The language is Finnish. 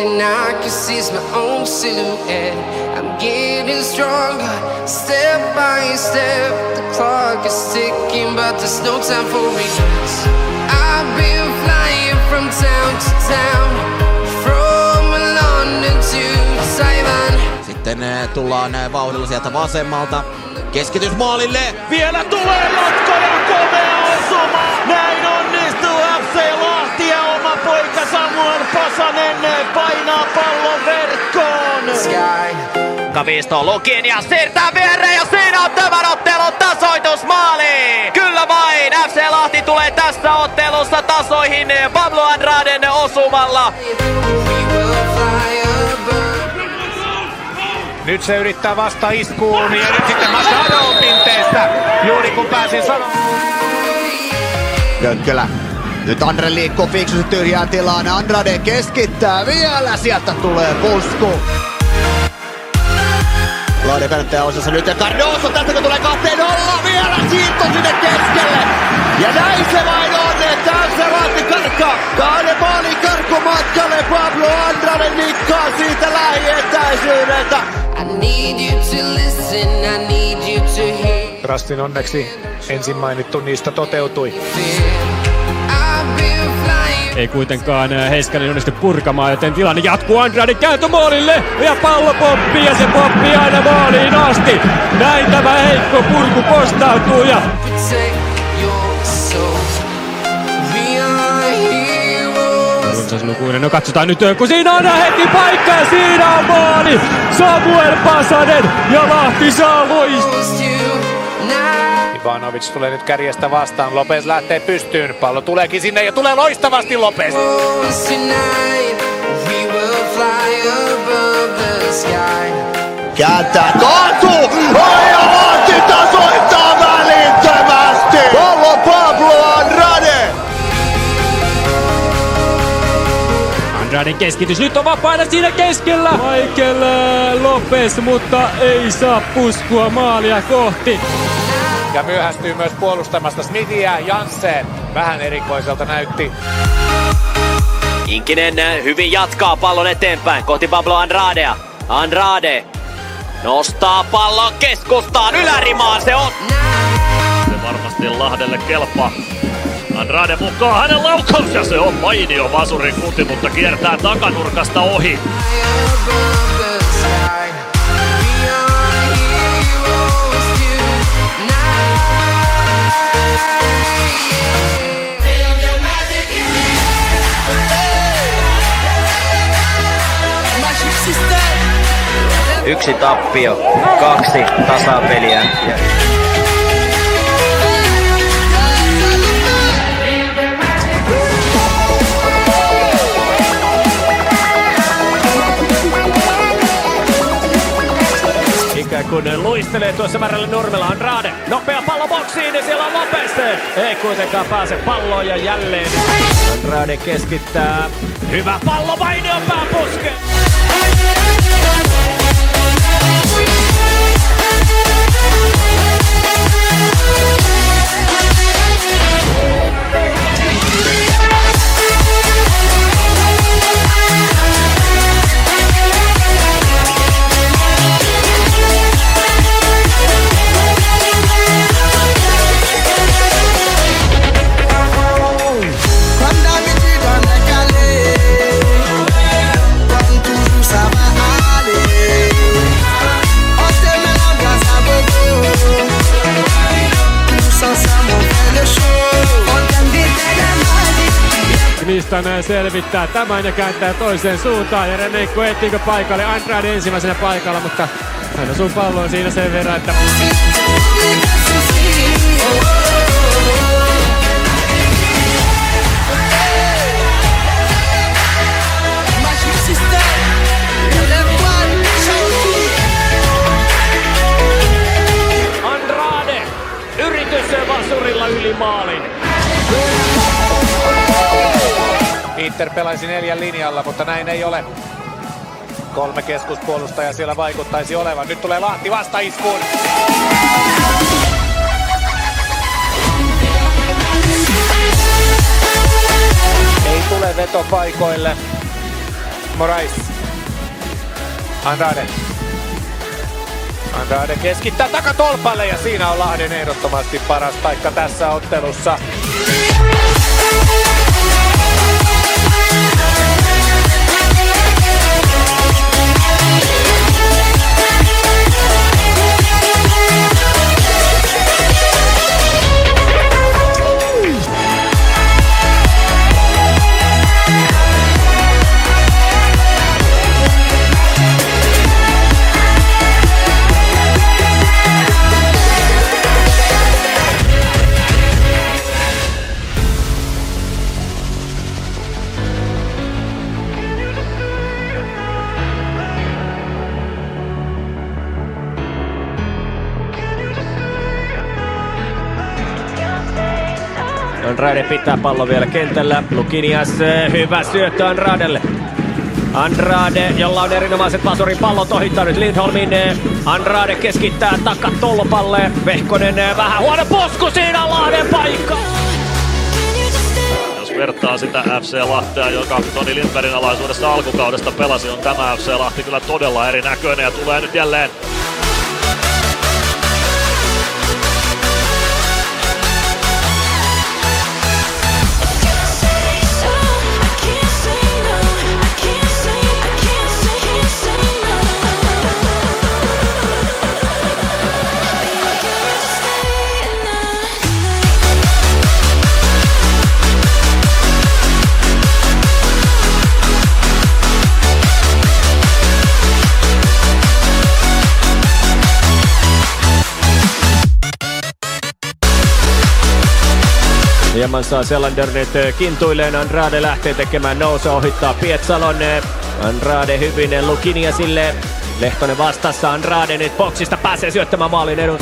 thing I can see is my own silhouette. I'm getting stronger, step by step. The clock is ticking, but there's no time for regrets. I've been flying from town to town, from London to Taiwan. Sitten tullaan vauhdilla sieltä vasemmalta. Keskitys maalille. Vielä tulee matko ja komea osuma. Näin onnistuu FC Lahti ja oma poika Samuel Pasanen painaa pallon verkkoon. Kavisto Lukin ja siirtää viereen ja siinä on tämän ottelun tasoitusmaali. Kyllä vain, FC Lahti tulee tässä ottelussa tasoihin Pablo Andraden osumalla. Nyt se yrittää vasta iskuun ja nyt sitten Machado pinteestä, juuri kun pääsin sanomaan. Jönkkölä. Nyt Andre liikkuu fiksusti tyhjään tilaan. Andrade keskittää vielä. Sieltä tulee pusku. Lahden kannattaja osassa nyt ja Cardoso tästä kun tulee 2-0 vielä siirto sinne keskelle. Ja näin se vain on, että FC Lahti karkkaa. 2 maalin karkkumatkalle Pablo Andrade nikkaa siitä lähietäisyydeltä. I need you to listen, I need you to hear. Rastin onneksi ensin mainittu niistä toteutui. Ei kuitenkaan Heiskanen onnistu purkamaan, joten tilanne jatkuu. Andrade kääntömaalille ja pallo poppii ja se poppii aina maaliin asti. Näin tämä heikko purku kostautuu ja runsaslukuinen. No katsotaan nyt, kun siinä on heti paikka ja siinä on maali. Samuel Pasanen ja Lahti saa loistaa. Ivanovic tulee nyt kärjestä vastaan, Lopez lähtee pystyyn, pallo tuleekin sinne ja tulee loistavasti Lopez. Kääntää, kaatuu! Oi ja Lahti tasoittaa välittömästi! Pallo Pablo Andrade! Andraden keskitys nyt on vapaana siinä keskellä. Michael Lopez, mutta ei saa puskua maalia kohti. Ja myöhästyy myös puolustamasta Smithia. Janssen vähän erikoiselta näytti. Inkinen hyvin jatkaa pallon eteenpäin kohti Pablo Andradea. Andrade nostaa pallon keskustaan ylärimaan, se on. Se varmasti Lahdelle kelpaa. Andrade mukaan hänen laukaus ja se on mainio vasurin kuti, mutta kiertää takanurkasta ohi. Yksi tappio, 2 tasapeliä. Ikään kuin luistelee tuossa Märälle Nurmela. Andrade, nopea pallo boksiin ja siellä on Lopez. Ei kuitenkaan pääse palloon ja jälleen Andrade keskittää. Hyvä pallo, Vainion pääpuske. Nistan selvittää tämän ja kääntää toiseen suuntaan ja Remenko etsiikö paikalle. Andrade ensimmäisenä paikalla, mutta hän osuu palloon siinä sen verran, että Andrade, yritys vasurilla yli maalin. Inter pelaisi 4 linjalla, mutta näin ei ole. 3 keskuspuolustajaa siellä vaikuttaisi olevan. Nyt tulee Lahti vastaiskuun. Ei tule vetopaikoille. Morais. Andrade keskittää takatolpalle ja siinä on Lahden ehdottomasti paras paikka tässä ottelussa. Andrade pitää pallon vielä kentällä. Lukinias, hyvä syöttö Andradellle. Andrade, jolla on erinomaiset vasurin pallot, ohittaa nyt Lindholmin. Andrade keskittää takatolpalle. Vehkonen vähän huono posku, siinä Lahden paikka. Jos vertaa sitä FC Lahtea, joka Toni Lindbergin alaisuudessa alkukaudesta pelasi, on tämä FC Lahti kyllä todella erinäköinen ja tulee nyt jälleen Hieman saa Selander nyt kintuilleen. Andrade lähtee tekemään nousua, ohittaa Pietsalon. Andrade hyvin Lukiniasille. Lehtonen vastassa. Andrade nyt boksista pääsee syöttämään maalin edun.